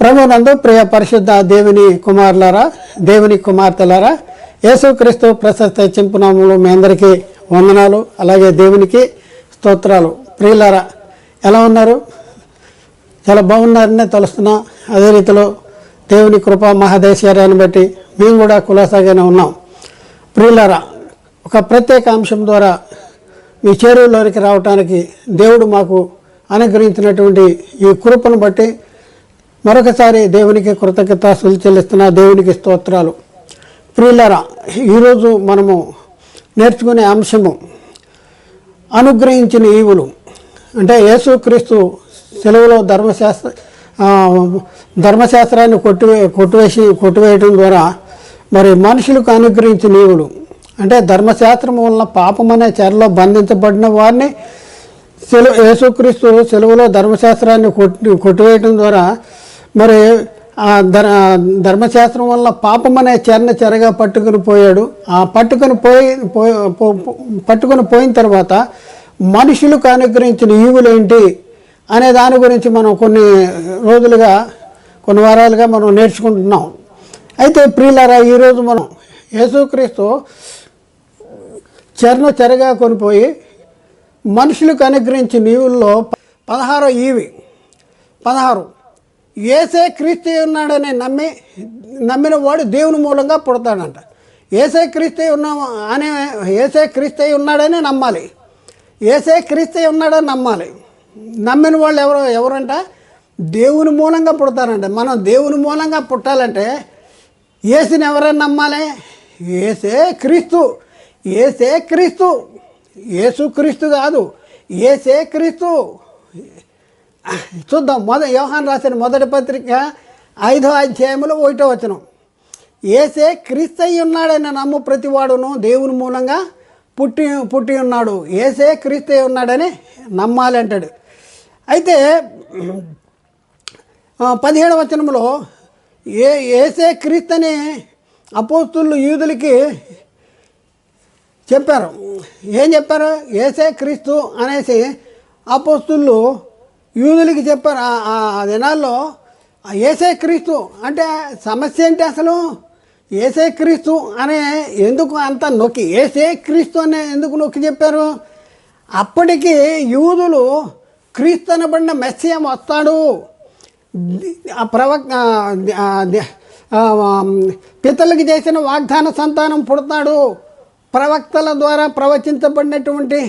ప్రభునందు ప్రియ పరిశుద్ధ దేవుని కుమారులారా, దేవుని కుమార్తెలారా, యేసుక్రీస్తు ప్రశస్త చింపునామములు మీ అందరికీ వందనాలు. అలాగే దేవునికి స్తోత్రాలు. ప్రియులారా, ఎలా ఉన్నారు? చాలా బాగున్నారనే తెలుస్తున్నా. అదే రీతిలో దేవుని కృప మహాదేశ్వర్యాన్ని బట్టి మేము కూడా కులాసాగానే ఉన్నాం. ప్రియులారా, ఒక ప్రత్యేక అంశం ద్వారా మీ చేరువలోనికి రావటానికి దేవుడు మాకు అనుగ్రహించినటువంటి ఈ కృపను బట్టి మరొకసారి దేవునికి కృతజ్ఞతాస్తులు చెల్లిస్తున్న దేవునికి స్తోత్రాలు. ప్రియులారా, ఈరోజు మనము నేర్చుకునే అంశము అనుగ్రహించిన ఈవులు. అంటే యేసుక్రీస్తు సెలవులో ధర్మశాస్త్రాన్ని కొట్టివేయడం ద్వారా మరి మనుషులకు అనుగ్రహించిన ఈవులు. అంటే ధర్మశాస్త్రం వలన పాపం అనే చెరలో బంధించబడిన వారిని యేసుక్రీస్తు సెలవులో ధర్మశాస్త్రాన్ని కొట్టివేయడం ద్వారా మరి ఆ ధర్మశాస్త్రం వల్ల పాపం అనే చెరగా పట్టుకుని పోయాడు. ఆ పట్టుకుని పోయిన తర్వాత మనుషులకు అనుగ్రహించిన ఈవులు ఏంటి అనే దాని గురించి మనం కొన్ని వారాలుగా మనం నేర్చుకుంటున్నాం. అయితే ప్రియులారా, ఈరోజు మనం యేసుక్రీస్తు చెరగా కొనిపోయి మనుషులకు అనుగ్రహించిన ఈవుల్లో 16 ఈవి 16 ఏసే క్రీస్తు ఉన్నాడని నమ్మిన వాడు దేవుని మూలంగా పుడతాడంట. ఏసే క్రీస్తు ఉన్నాడని నమ్మాలి. ఏసే క్రీస్తు ఉన్నాడని నమ్మాలి. నమ్మిన వాళ్ళు ఎవరంట? దేవుని మూలంగా పుడతారంట. మనం దేవుని మూలంగా పుట్టాలంటే ఏసుని ఎవరైనా నమ్మాలి? ఏసే క్రీస్తు. ఏసే క్రీస్తు. యేసు క్రీస్తు కాదు, ఏసే క్రీస్తు. చూద్దాం. యోహాను రాసిన మొదటి పత్రిక 5వ అధ్యాయంలో 1వ వచనం. ఏసే క్రీస్తు అయి ఉన్నాడని నమ్ము ప్రతివాడును దేవుని మూలంగా పుట్టి ఉన్నాడు. ఏసే క్రీస్తు అయి ఉన్నాడని నమ్మాలి అంటాడు. అయితే 17వ వచనంలో ఏసే క్రీస్తు అని అపోస్తులు యూదులకి చెప్పారు. ఏం చెప్పారు? ఏసే క్రీస్తు అనేసి అపోస్తులు యూదులకి చెప్పారు. ఆ దినాల్లో ఏసే క్రీస్తు అంటే సమస్య ఏంటి అసలు? ఏసే క్రీస్తు అనే ఎందుకు అంత నొక్కి ఏసే క్రీస్తు అనే ఎందుకు నొక్కి చెప్పారు? అప్పటికి యూదులు క్రీస్తు అనబడిన మెస్సియా వస్తాడు, పితలకి చేసిన వాగ్దాన సంతానం పుడతాడు, ప్రవక్తల ద్వారా ప్రవచించబడినటువంటి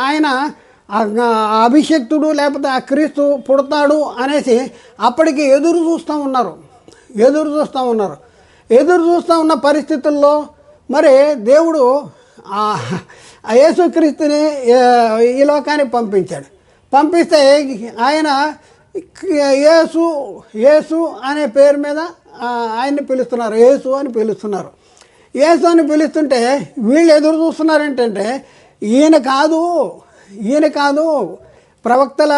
ఆయన అభిషక్తుడు లేకపోతే ఆ క్రీస్తు పుడతాడు అనేసి అప్పటికి ఎదురు చూస్తూ ఉన్న పరిస్థితుల్లో మరి దేవుడు యేసుక్రీస్తుని ఈ లోకానికి పంపిస్తే ఆయన యేసు అనే పేరు మీద ఆయన్ని పిలుస్తున్నారు. యేసు అని పిలుస్తున్నారు. యేసు అని పిలుస్తుంటే వీళ్ళు ఎదురు చూస్తున్నారు ఏంటంటే ఈయన కాదు ప్రవక్తల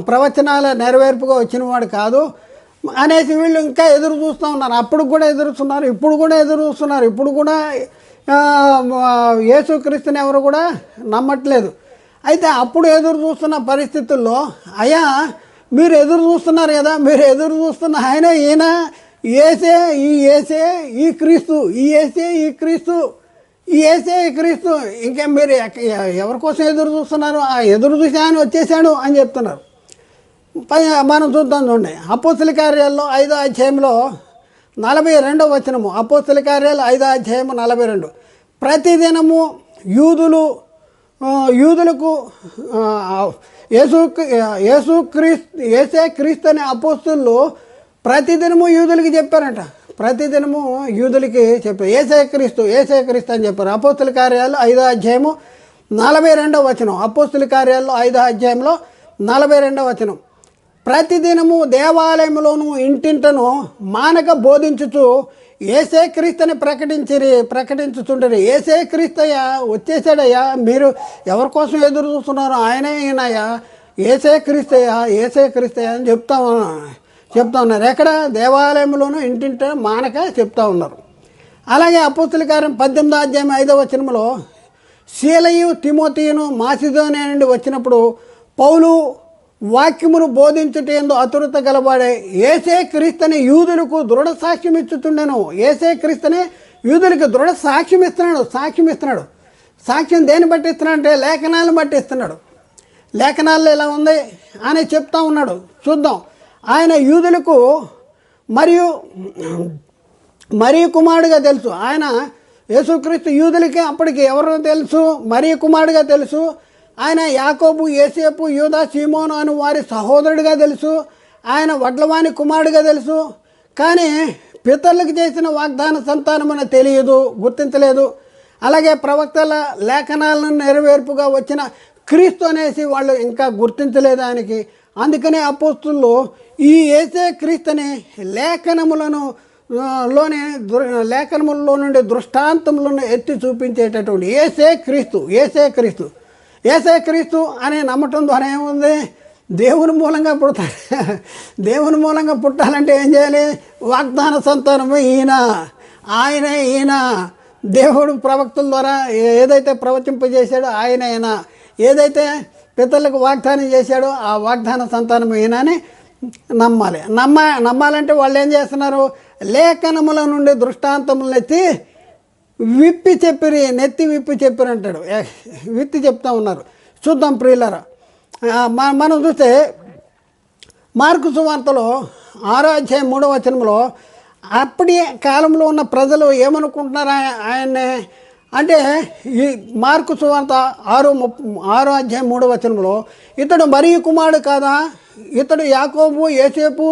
ప్రవచనాల నెరవేర్పుగా వచ్చిన వాడు కాదు అనేసి వీళ్ళు ఇంకా ఎదురు చూస్తూ ఉన్నారు. అప్పుడు కూడా ఎదురుస్తున్నారు, ఇప్పుడు కూడా ఎదురుస్తున్నారు. ఇప్పుడు కూడా యేసుక్రీస్తుని ఎవరు కూడా నమ్మట్లేదు. అయితే అప్పుడు ఎదురు చూస్తున్న పరిస్థితుల్లో అయ్యా మీరు ఎదురు చూస్తున్నారు కదా, మీరు ఎదురు చూస్తున్న ఆయన ఈయన ఏసే ఈ క్రీస్తు ఇంకా మీరు ఎవరి కోసం ఎదురు చూస్తున్నారు? ఆ ఎదురు చూసి ఆయన వచ్చేసాడు అని చెప్తున్నారు. మనం చూద్దాం. చూడండి, అపోస్తల కార్యాల్లో 5వ అధ్యాయంలో 42వ వచనము. అపోస్తల కార్యాలు 5వ అధ్యాయము 42. ప్రతిదినము యూదులకు ఏసే క్రీస్తు అనే అపోస్తులు ప్రతిదినము యూదులకి చెప్పారంట. ప్రతిదినము యూదులకి చెప్పారు ఏసే క్రీస్తు అని చెప్పారు. అపోస్తల కార్యాలు 5వ అధ్యాయము 42వ వచనం. అపోస్తల కార్యాల్లో 5వ అధ్యాయంలో 42వ వచనం. ప్రతిదినము దేవాలయంలోను ఇంటింటను మానక బోధించుచు ఏసే క్రీస్తుని ప్రకటించుతుంటారు. ఏసే క్రీస్తయ్యా వచ్చేసాడయ్యా, మీరు ఎవరి కోసం ఎదురు చూస్తున్నారు? ఆయనే ఈయనయ్యా, ఏసే క్రీస్తయ్యా అని చెప్తా ఉన్నారు. ఎక్కడ? దేవాలయంలోనూ ఇంటింట మానక చెప్తా ఉన్నారు. అలాగే అపోస్తల కార్యం 18వ అధ్యాయం 5వ వచనంలో సీలయు తిమోతియును మాసిదోనియా నుండి వచ్చినప్పుడు పౌలు వాక్యమును బోధించుటేందు ఆతురత గలవాడే యేసే క్రీస్తుని యూదులకు దృఢ సాక్ష్యం ఇచ్చుతుండెను. యేసే క్రీస్తుని యూదులకు దృఢ సాక్ష్యం ఇస్తున్నాడు. సాక్ష్యం దేన్ని బట్టి ఇస్తున్నాడు అంటే లేఖనాలను బట్టి ఇస్తున్నాడు. లేఖనాల్లో ఎలా ఉంది అని చెప్తా ఉన్నాడు. చూద్దాం. ఆయన యూదులకు మరియు కుమారుడుగా తెలుసు. ఆయన యేసుక్రీస్తు యూదులకి అప్పటికి ఎవరో తెలుసు, మరియు కుమారుడుగా తెలుసు. ఆయన యాకోబు, యోసేపు, యూదా, సీమోను అని వారి సహోదరుడిగా తెలుసు. ఆయన వడ్లవాని కుమారుడిగా తెలుసు. కానీ పితరులకు చేసిన వాగ్దాన సంతానమని తెలియదు, గుర్తించలేదు. అలాగే ప్రవక్తల లేఖనాలను నెరవేర్పుగా వచ్చిన క్రీస్తు అనేసి వాళ్ళు ఇంకా గుర్తించలేదు ఆయనకి. అందుకనే అపోస్తులు ఈ యేసే క్రీస్తుని లేఖనములలో నుండి దృష్టాంతములను ఎత్తి చూపించేటటువంటి యేసే క్రీస్తు అని నమ్మటం ద్వారా ఏముంది? దేవుని మూలంగా పుడతాడు. దేవుని మూలంగా పుట్టాలంటే ఏం చేయాలి? వాగ్దాన సంతానము ఈయన దేవుడు ప్రవక్తల ద్వారా ఏదైతే ప్రవచింపజేశాడో ఆయన ఏదైతే పితరులకు వాగ్దానం చేశాడో ఆ వాగ్దాన సంతానం ఈయనని నమ్మాలంటే వాళ్ళు ఏం చేస్తున్నారు? లేఖనముల నుండి దృష్టాంతములను నెత్తి విప్పి చెప్పిరి అంటాడు. విప్పి చెప్తా ఉన్నారు. చూద్దాం ప్రియులారా. మనం చూస్తే మార్కు సువార్తలో 6వ అధ్యాయం 3వ వచనంలో అప్పటి కాలంలో ఉన్న ప్రజలు ఏమనుకుంటున్నారు ఆయన్నే అంటే, ఈ మార్కు సువార్త 6వ అధ్యాయం 3వ వచనంలో ఇతడు మరియు కుమారుడు కాదా? ఇతడు యాకోబు, యోసేపు,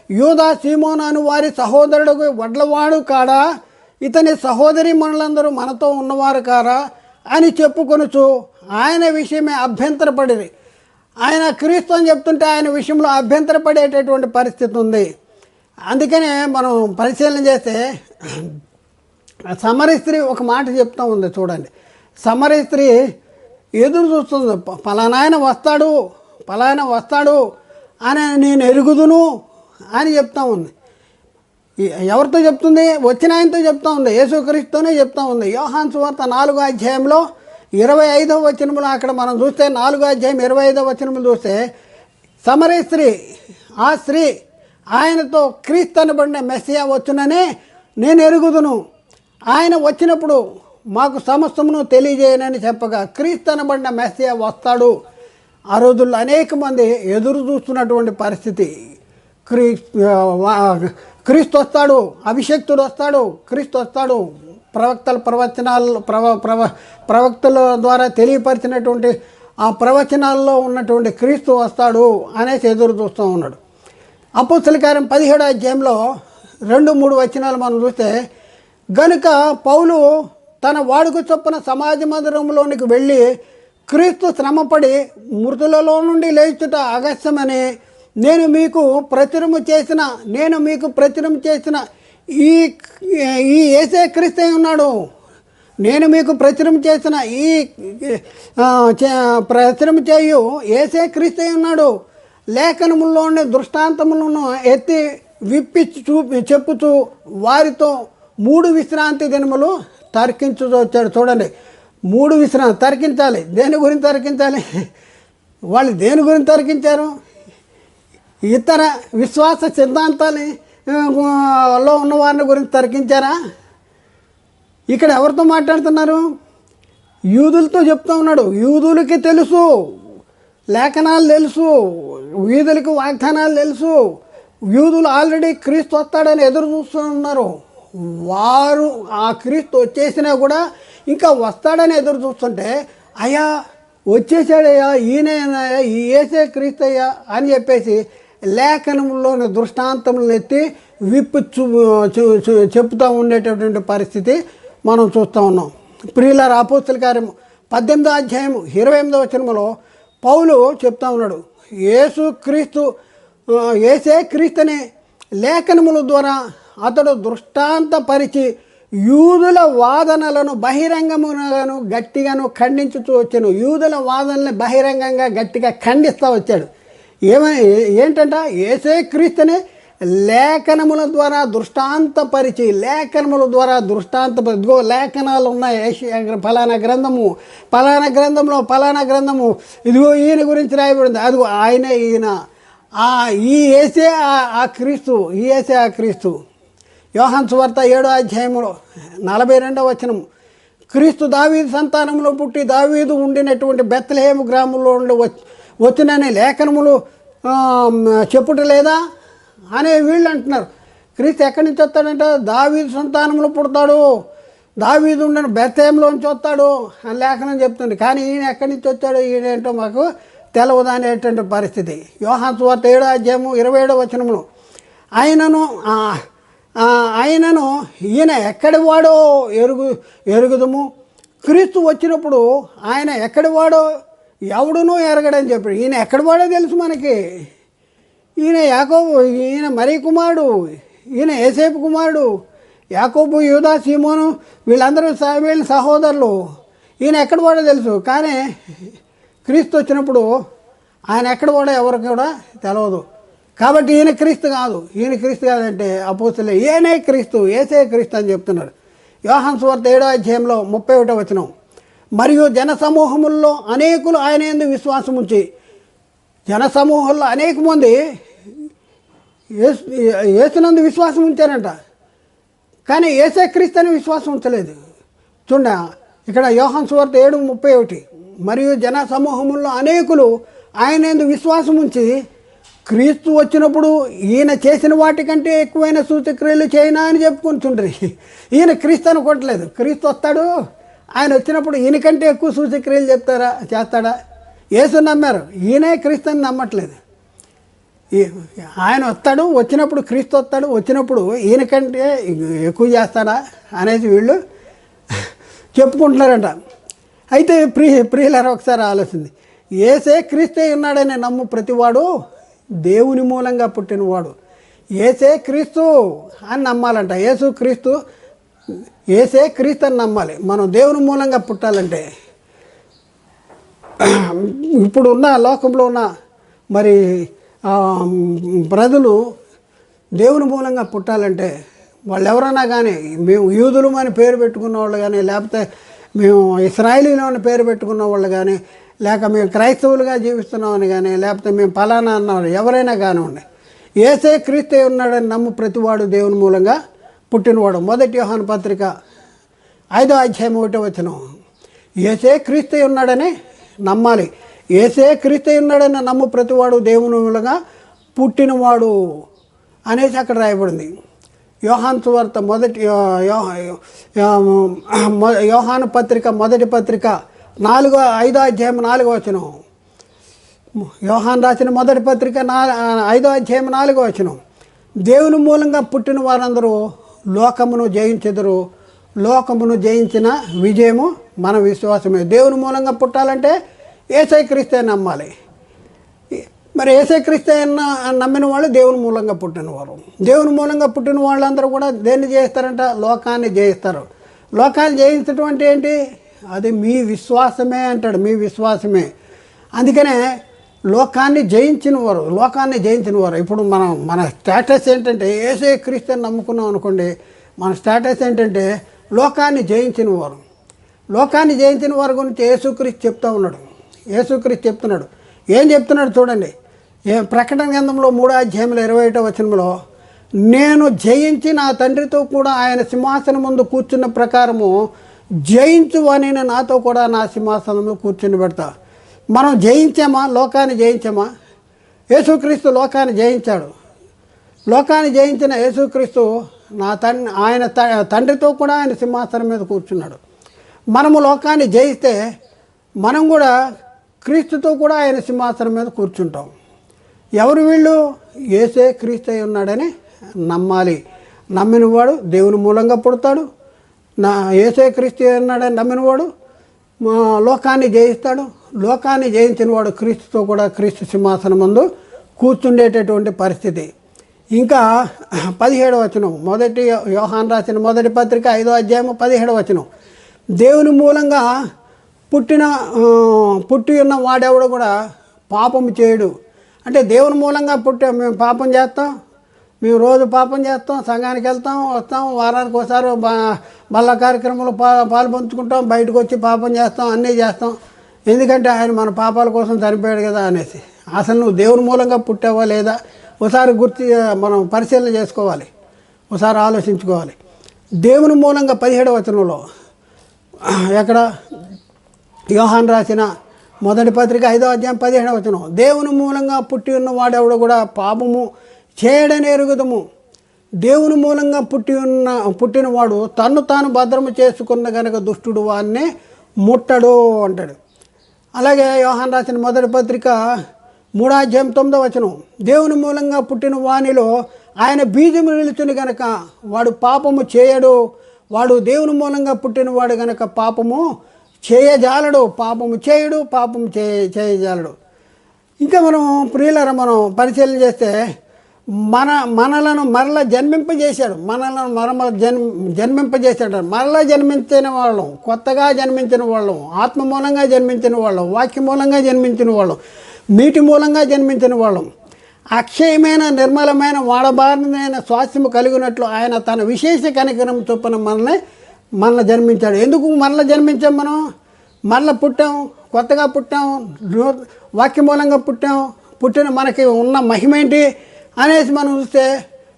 యూదా, సీమోను అని వారి సహోదరుడు వడ్లవాడు కాడా? ఇతని సహోదరి మనులందరూ మనతో ఉన్నవారు కారా అని చెప్పుకొనుచు ఆయన విషయమే అభ్యంతరపడి, ఆయన క్రీస్తు అని చెప్తుంటే ఆయన విషయంలో అభ్యంతరపడేటటువంటి పరిస్థితి ఉంది. అందుకనే మనం పరిశీలన చేస్తే సమరీ స్త్రీ ఒక మాట చెప్తూ ఉంది. చూడండి, సమరీ స్త్రీ ఎదురు చూస్తుంది. పలానాయన వస్తాడు అని నేను ఎరుగుదును అని చెప్తా ఉంది. ఎవరితో చెప్తుంది? వచ్చిన ఆయనతో చెప్తా ఉంది. యేసుక్రీస్తుతోనే చెప్తా ఉంది. యోహాను సువార్త 4వ అధ్యాయంలో 25వ వచనంలో అక్కడ మనం చూస్తే 4వ అధ్యాయం 25వ వచనంలో చూస్తే సమరీ స్త్రీ, ఆ స్త్రీ ఆయనతో క్రీస్తు అనబడిన మెస్సియా వచ్చునని నేను ఎరుగుదును, ఆయన వచ్చినప్పుడు మాకు సమస్తమును తెలియజేయనని చెప్పగా క్రీస్తు అనబడిన మెస్సియా వస్తాడు. ఆ రోజుల్లో అనేక మంది ఎదురు చూస్తున్నటువంటి పరిస్థితి. క్రీస్తు వస్తాడు, అభిషక్తుడు వస్తాడు, క్రీస్తు వస్తాడు, ప్రవక్తల ద్వారా తెలియపరిచినటువంటి ఆ ప్రవచనాల్లో ఉన్నటువంటి క్రీస్తు వస్తాడు అనేసి ఎదురు చూస్తూ ఉన్నాడు. అపోస్తల కార్యం 17వ అధ్యాయంలో 2-3 వచనాలు మనం చూస్తే, గనుక పౌలు తన వాడుక చొప్పున సమాజ మందిరంలోనికి వెళ్ళి క్రీస్తు శ్రమపడి మృతులలో నుండి లేచుట అగస్యమని నేను మీకు ప్రచురము చేసిన ఈ యేసే క్రీస్తు ఉన్నాడు. నేను మీకు ప్రచురం చేసిన ప్రచురం చేయు యేసే క్రీస్తు ఉన్నాడు. లేఖనముల్లోని దృష్టాంతములను ఎత్తి విప్పి చెప్పుతూ వారితో 3 విశ్రాంతి దినములు తర్కించు వచ్చాడు. చూడండి, 3 విశ్రాంతి తర్కించాలి. దేని గురించి తర్కించాలి? వాళ్ళు దేని గురించి తర్కించారు? ఇతర విశ్వాస సిద్ధాంతాలు లో ఉన్న వారిని గురించి తర్కించారా? ఇక్కడ ఎవరితో మాట్లాడుతున్నారు? యూదులతో చెప్తూ ఉన్నాడు. యూదులకి తెలుసు, లేఖనాలు తెలుసు, యూదులకి వాగ్దానాలు తెలుసు. యూదులు ఆల్రెడీ క్రీస్తు వస్తాడని ఎదురు చూస్తూ ఉన్నారు. వారు ఆ క్రీస్తు వచ్చేసినా కూడా ఇంకా వస్తాడని ఎదురు చూస్తుంటే, అయ్యా వచ్చేసాడయ్యా, ఈయనయ్యా, ఈ యేసే క్రీస్తు అయ్యా అని చెప్పేసి లేఖనంలోని దృష్టాంతములను ఎత్తి విప్పు చెప్తూ ఉండేటటువంటి పరిస్థితి మనం చూస్తూ ఉన్నాం. ప్రియులారా, అపోస్తల కార్యం 18వ అధ్యాయం 28వ వచనంలో పౌలు చెప్తా ఉన్నాడు, యేసే క్రీస్తుని లేఖనముల ద్వారా అతడు దృష్టాంతపరిచి యూదుల వాదనలను బహిరంగముగాను గట్టిగాను ఖండించుతూ వచ్చాను. యూదుల వాదనల్ని బహిరంగంగా గట్టిగా ఖండిస్తూ వచ్చాడు. ఏంటంట? యేసే క్రీస్తుని లేఖనముల ద్వారా దృష్టాంతపరిచి, లేఖనముల ద్వారా ఇదిగో లేఖనాలు ఉన్నాయి, ఫలానా గ్రంథము, ఫలానా గ్రంథంలో ఫలానా గ్రంథము, ఇదిగో ఈయన గురించి రాయబడింది, అదిగో ఈయన ఈ యేసే ఆ క్రీస్తు, ఈ యేసే ఆ క్రీస్తు. యోహాను సువార్త 7వ అధ్యాయంలో 42వ వచనం, క్రీస్తు దావీదు సంతానంలో పుట్టి దావీదు ఉండినటువంటి బెత్లెహేము గ్రామంలో ఉండి వచ్చినని లేఖనములు చెప్పుట లేదా అనే వీళ్ళు అంటున్నారు. క్రీస్తు ఎక్కడి నుంచి వస్తాడంటే దావీదు సంతానంలో పుడతాడు, దావీదు ఉండిన బెత్లెహేములోంచి వస్తాడు అని లేఖనం చెప్తుంది. కానీ ఈయన ఎక్కడి నుంచి వచ్చాడు, ఈయన ఏంటో మాకు తెలవదు అనేటువంటి పరిస్థితి. యోహాను సువార్త 7వ అధ్యాయము 27వ వచనంలో ఆయనను ఈయన ఎక్కడి వాడో ఎరుగుదము, క్రీస్తు వచ్చినప్పుడు ఆయన ఎక్కడి వాడో ఎవడునూ ఎరగడని చెప్పాడు. ఈయన ఎక్కడి వాడో తెలుసు మనకి. ఈయన ఈయన మరీ కుమారుడు, ఈయన యోసేపు కుమారుడు, యాకోబు, యూదా, సీమోను వీళ్ళందరూ వీళ్ళ సహోదరులు. ఈయన ఎక్కడి వాడో తెలుసు. కానీ క్రీస్తు వచ్చినప్పుడు ఆయన ఎక్కడ కూడా ఎవరికి కూడా తెలవదు. కాబట్టి ఈయన క్రీస్తు కాదు. ఈయన క్రీస్తు కాదంటే అపోస్తలులే ఈయనే క్రీస్తు, యేసే క్రీస్తు అని చెప్తున్నాడు. యోహాను సువార్త 7వ అధ్యాయంలో 31వ వచనం, మరియు జనసమూహముల్లో అనేకులు ఆయన యందు విశ్వాసం ఉంచి, జనసమూహంలో అనేక మంది యేసునందు విశ్వాసం ఉంచారంట, కానీ యేసే క్రీస్తు అని విశ్వాసం ఉంచలేదు. చూడ ఇక్కడ యోహాను సువార్త 7:31, మరియు జన సమూహముల్లో అనేకులు ఆయన యందు విశ్వాసం ఉంచి, క్రీస్తు వచ్చినప్పుడు ఈయన చేసిన వాటికంటే ఎక్కువైన సూచక్రియలు చేయనా అని చెప్పుకుంటుండ్రి. ఈయన క్రీస్తు అనుకోవట్లేదు. క్రీస్తు వస్తాడు, ఆయన వచ్చినప్పుడు ఈయనకంటే ఎక్కువ సూచక్రియలు చేస్తాడా? యేసు నమ్మారు, ఈయనే క్రీస్తు అని నమ్మట్లేదు. ఆయన వస్తాడు, వచ్చినప్పుడు క్రీస్తు వస్తాడు, వచ్చినప్పుడు ఈయనకంటే ఎక్కువ చేస్తాడా అనేసి వీళ్ళు చెప్పుకుంటున్నారంట. అయితే ప్రియులారా ఒకసారి ఆలోచింది, యేసే క్రీస్తే ఉన్నాడని నమ్ము ప్రతివాడు దేవుని మూలంగా పుట్టినవాడు. యేసే క్రీస్తు అని నమ్మాలంట. యేసే క్రీస్తు అని నమ్మాలి. మనం దేవుని మూలంగా పుట్టాలంటే ఇప్పుడు ఉన్న లోకంలో ఉన్న మరి ప్రజలు దేవుని మూలంగా పుట్టాలంటే వాళ్ళు ఎవరైనా కానీ, మేము యూదులు అని పేరు పెట్టుకున్న వాళ్ళు కానీ, లేకపోతే మేము ఇశ్రాయేలీలు అని పేరు పెట్టుకున్న వాళ్ళు కానీ, లేక మేము క్రైస్తవులుగా జీవిస్తున్నామని కానీ, లేకపోతే మేము ఫలానా అన్నవాళ్ళు ఎవరైనా కానివ్వండి, యేసే క్రీస్తే ఉన్నాడని నమ్ము ప్రతివాడు దేవుని మూలంగా పుట్టినవాడు. 1 యోహాను పత్రిక 5వ అధ్యాయం 1వ వచనం, యేసే క్రీస్తే ఉన్నాడని నమ్మాలి. యేసే క్రీస్తే ఉన్నాడని నమ్ము ప్రతివాడు దేవుని మూలంగా పుట్టినవాడు అనేసి అక్కడ రాయబడింది. యోహాను సువార్త యోహాను పత్రిక 1వ పత్రిక 5వ అధ్యాయం 4వ వచనం, యోహాను రాసిన 1వ పత్రిక 5వ అధ్యాయం 4వ వచనం, దేవుని మూలంగా పుట్టిన వారందరూ లోకమును జయించెదరు, లోకమును జయించిన విజయము మన విశ్వాసమే. దేవుని మూలంగా పుట్టాలంటే యేసే క్రీస్తే నమ్మాలి. మరి యేసే క్రీస్తే నమ్మిన వాళ్ళు దేవుని మూలంగా పుట్టినవారు. దేవుని మూలంగా పుట్టిన వాళ్ళందరూ కూడా దేన్ని జయిస్తారంట? లోకాన్ని జయిస్తారు. లోకాన్ని జయించడం అంటే ఏంటి? అది మీ విశ్వాసమే అంటాడు, మీ విశ్వాసమే. అందుకనే లోకాన్ని జయించినవారు. ఇప్పుడు మన స్టేటస్ ఏంటంటే యేసే క్రీస్తుని నమ్ముకున్నాం అనుకోండి, మన స్టేటస్ ఏంటంటే లోకాన్ని జయించినవారు. లోకాన్ని జయించిన వారి గురించి యేసుక్రీస్తు చెప్తున్నాడు. ఏం చెప్తున్నాడు చూడండి. ప్రకటన గ్రంథంలో 3వ అధ్యాయంలో 21వ వచనంలో, నేను జయించి నా తండ్రితో కూడా ఆయన సింహాసనం ముందు కూర్చున్న ప్రకారము జయించు అని నాతో కూడా నా సింహాసనంలో కూర్చుని పెడతా. మనం జయించామా? లోకాన్ని జయించామా? యేసుక్రీస్తు లోకాన్ని జయించాడు. లోకాన్ని జయించిన యేసుక్రీస్తు ఆయన తండ్రితో కూడా ఆయన సింహాసనం మీద కూర్చున్నాడు. మనము లోకాన్ని జయిస్తే మనం కూడా క్రీస్తుతో కూడా ఆయన సింహాసనం మీద కూర్చుంటాం. ఎవరు వీళ్ళు? యేసే క్రీస్తు అయి ఉన్నాడని నమ్మాలి. నమ్మినవాడు దేవుని మూలంగా పుడతాడు. యేసే క్రీస్తు ఉన్నాడని నమ్మినవాడు లోకాన్ని జయిస్తాడు. లోకాన్ని జయించిన వాడు క్రీస్తుతో కూడా క్రీస్తు సింహాసనం ముందు కూర్చుండేటటువంటి పరిస్థితి. ఇంకా 17వ వచనం, 1 యోహాను రాసిన 1వ పత్రిక 5వ అధ్యాయం 17వ వచనం, దేవుని మూలంగా పుట్టి ఉన్న వాడెవడు కూడా పాపము చేయడు. అంటే దేవుని మూలంగా మేము పాపం చేస్తాం, మేము రోజు పాపం చేస్తాం, సంఘానికి వెళ్తాం, వస్తాం, వారానికి ఒకసారి బల్ల కార్యక్రమంలో పాల్పంచుకుంటాం, బయటకు వచ్చి పాపం చేస్తాం, అన్నీ చేస్తాం. ఎందుకంటే ఆయన మన పాపాల కోసం చనిపోయాడు కదా అనేసి. అసలు నువ్వు దేవుని మూలంగా పుట్టావా లేదా ఒకసారి మనం పరిశీలన చేసుకోవాలి, ఒకసారి ఆలోచించుకోవాలి. దేవుని మూలంగా 17వ వచనంలో ఎక్కడ యోహాను రాసిన మొదటి పత్రిక 5వ అధ్యాయం 17వ వచనం, దేవుని మూలంగా పుట్టి ఉన్నవాడెవడు కూడా పాపము చేయడని ఎరుగుదము. దేవుని మూలంగా పుట్టినవాడు తన్ను తాను భద్రము చేసుకున్న కనుక దుష్టుడు వాడిని ముట్టడు అంటాడు. అలాగే యోహాను రాసిన మొదటి పత్రిక 3వ అధ్యాయం 9వ వచనం, దేవుని మూలంగా పుట్టిన వానిలో ఆయన బీజము నిలుచుని గనక వాడు పాపము చేయడు. వాడు దేవుని మూలంగా పుట్టినవాడు గనక పాపము చేయజాలడు, పాపము చేయడు, పాపము చేయజాలడు. ఇంకా మనం ప్రియులరా మనం పరిశీలన చేస్తే మనలను మరలా జన్మింపజేశాడు, మనలను జన్మింపజేశాడు. మరలా జన్మించిన వాళ్ళం, కొత్తగా జన్మించిన వాళ్ళం, ఆత్మ మూలంగా జన్మించిన వాళ్ళం, వాక్య మూలంగా జన్మించిన వాళ్ళం, నీటి మూలంగా జన్మించిన వాళ్ళం, అక్షయమైన నిర్మలమైన వాడబారిన స్వాస్థ్యము కలిగినట్లు ఆయన తన విశేష కనికరం చొప్పున మనల్ని జన్మించాడు. ఎందుకు మనల్ని జన్మించాం? మనం మరలా పుట్టాం, కొత్తగా పుట్టాం, వాక్య మూలంగా పుట్టిన మనకి ఉన్న మహిమ ఏంటి అనేసి మనం చూస్తే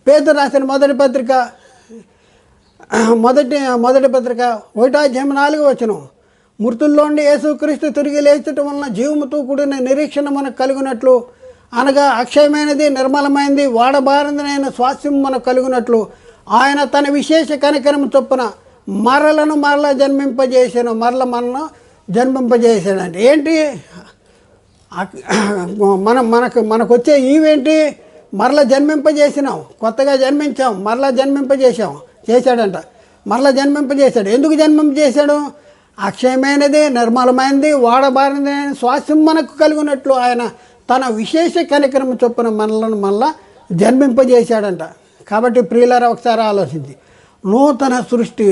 పేతురు రాసిన మొదటి పత్రిక 1వ అధ్యాయం 4వ వచనం, మృతుల్లోండి యేసుక్రీస్తు తిరిగి లేచటం వలన జీవముతో కూడిన నిరీక్షణ మనకు కలిగినట్లు, అనగా అక్షయమైనది, నిర్మలమైనది, వాడబారినదైన స్వాస్థ్యం మనకు కలిగినట్లు ఆయన తన విశేష కనికరం చొప్పున మరలా జన్మింపజేసాను. మనను జన్మింపజేసాడంటే ఏంటి? మనకు వచ్చే ఈవేంటి? మరలా జన్మింపజేసినాం, కొత్తగా జన్మించాం, మరలా చేశాడంట. మరలా జన్మింపజేశాడు. ఎందుకు జన్మింపజేశాడు? అక్షయమైనది, నిర్మలమైనది, వాడబారినది స్వాస్థ్యం మనకు కలిగినట్లు ఆయన తన విశేష కనికరం చొప్పున మనలను మళ్ళా జన్మింపజేశాడంట. కాబట్టి ప్రియులారా ఒకసారి ఆలోచించి, నూతన సృష్టి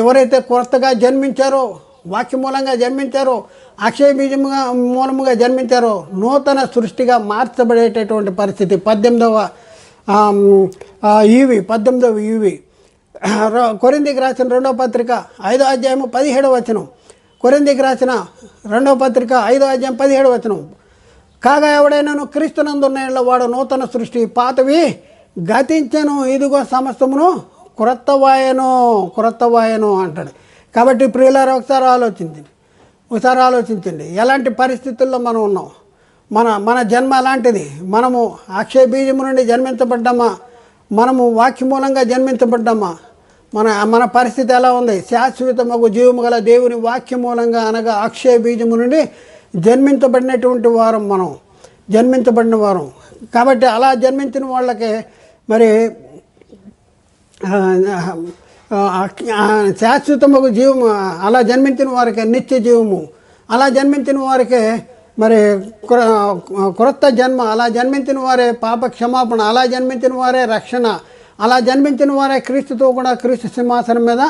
ఎవరైతే కొత్తగా జన్మించారో, వాక్య మూలంగా జన్మించారో, అక్షయ బీజముగా మూలముగా జన్మించారో నూతన సృష్టిగా మార్చబడేటటువంటి పరిస్థితి. 18వ ఈవి కొరింథీకి రాసిన 2వ పత్రిక 5వ అధ్యాయం 17వ వచనం, కొరింథీకి రాసిన 2వ పత్రిక 5వ అధ్యాయం 17వ వచనం, కాగా ఎవడైనాను క్రీస్తునందున్న వాడు నూతన సృష్టి, పాతవి గతించను, ఇదిగో సమస్తమును క్రొత్తవాయను అంటాడు. కాబట్టి ప్రియులారా ఒకసారి ఆలోచించండి, ఎలాంటి పరిస్థితుల్లో మనం ఉన్నాం. మన జన్మ అలాంటిది. మనము అక్షయ బీజము నుండి జన్మించబడ్డామా? మనము వాక్య మూలంగా జన్మించబడ్డామా? మన పరిస్థితి ఎలా ఉంది? శాశ్వతమగు జీవము గల దేవుని వాక్య మూలంగా, అనగా అక్షయ బీజము నుండి జన్మించబడిన వారం. కాబట్టి అలా జన్మించిన వాళ్ళకి మరి శాశ్వతమగు జీవము, అలా జన్మించిన వారికి నిత్య జీవము, అలా జన్మించిన వారికి మరి క్రొత్త జన్మ, అలా జన్మించిన వారే పాప క్షమాపణ, అలా జన్మించిన వారే రక్షణ, అలా జన్మించిన వారే క్రీస్తుతో కూడా క్రీస్తు సింహాసనం మీద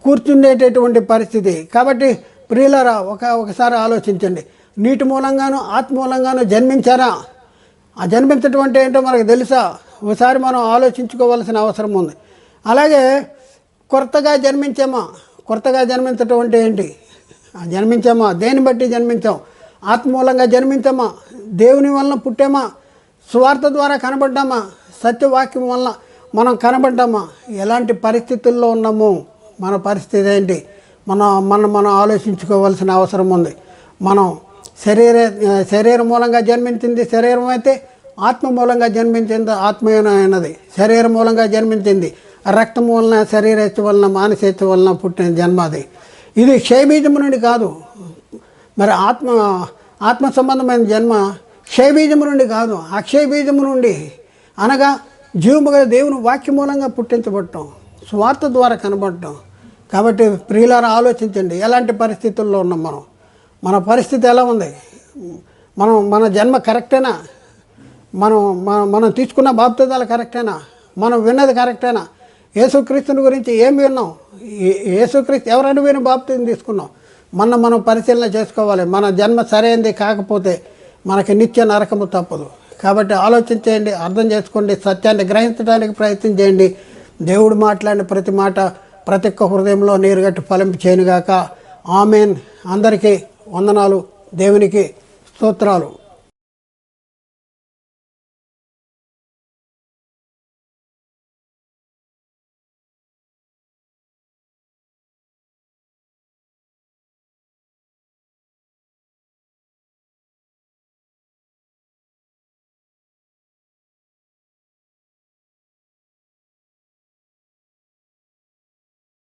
కూర్చుండేటటువంటి పరిస్థితి. కాబట్టి ప్రియులారా ఒకసారి ఆలోచించండి, నీటి మూలంగాను ఆత్మ మూలంగాను జన్మించారా? ఆ జన్మించడం అంటే ఏంటో మనకు తెలుసా? ఒకసారి మనం ఆలోచించుకోవాల్సిన అవసరం ఉంది. అలాగే కొత్తగా జన్మించామా? కొత్తగా జన్మించడం అంటే ఏంటి? జన్మించామా? దేన్ని బట్టి జన్మించాం? ఆత్మ మూలంగా జన్మించామా? దేవుని వలన పుట్టామా? స్వార్థ ద్వారా కనబడ్డామా? సత్యవాక్యం వలన మనం కనబడ్డామా? ఎలాంటి పరిస్థితుల్లో ఉన్నాము? మన పరిస్థితి ఏంటి? మనం ఆలోచించుకోవాల్సిన అవసరం ఉంది. మనం శరీరం మూలంగా జన్మించింది శరీరం అయితే, ఆత్మ మూలంగా జన్మించింది ఆత్మీయమైనది. శరీరం మూలంగా జన్మించింది రక్తం వలన, శరీరేచ్ఛ వలన, మానసేచ్ఛ వలన పుట్టిన జన్మ అది. ఇది క్షయబీజము నుండి కాదు. మరి ఆత్మ సంబంధమైన జన్మ క్షయబీజము నుండి కాదు, అక్షయ బీజము నుండి, అనగా జీవము గల దేవుని వాక్య మూలంగా పుట్టించబడటం, స్వార్థ ద్వారా కనబడటం. కాబట్టి ప్రియులారా ఆలోచించండి, ఎలాంటి పరిస్థితుల్లో ఉన్నాం మనం. మన పరిస్థితి ఎలా ఉంది? మన జన్మ కరెక్టేనా? మనం తీసుకున్న బాప్తిదాలు కరెక్టేనా? మనం విన్నది కరెక్టేనా? యేసుక్రీస్తుని గురించి ఏం విన్నాం? యేసుక్రీస్తు ఎవరైనా విని బాప్తిజం తీసుకున్నాం? మనం పరిశీలన చేసుకోవాలి. మన జన్మ సరైనది కాకపోతే మనకి నిత్య నరకము తప్పదు. కాబట్టి ఆలోచన చేయండి, అర్థం చేసుకోండి, సత్యాన్ని గ్రహించడానికి ప్రయత్నం చేయండి. దేవుడు మాట్లాడిన ప్రతి మాట ప్రతి ఒక్క హృదయంలో నీరుగట్టి ఫలింపు చేయనుగాక. ఆమెన్. అందరికీ వందనాలు. దేవునికి స్తోత్రాలు.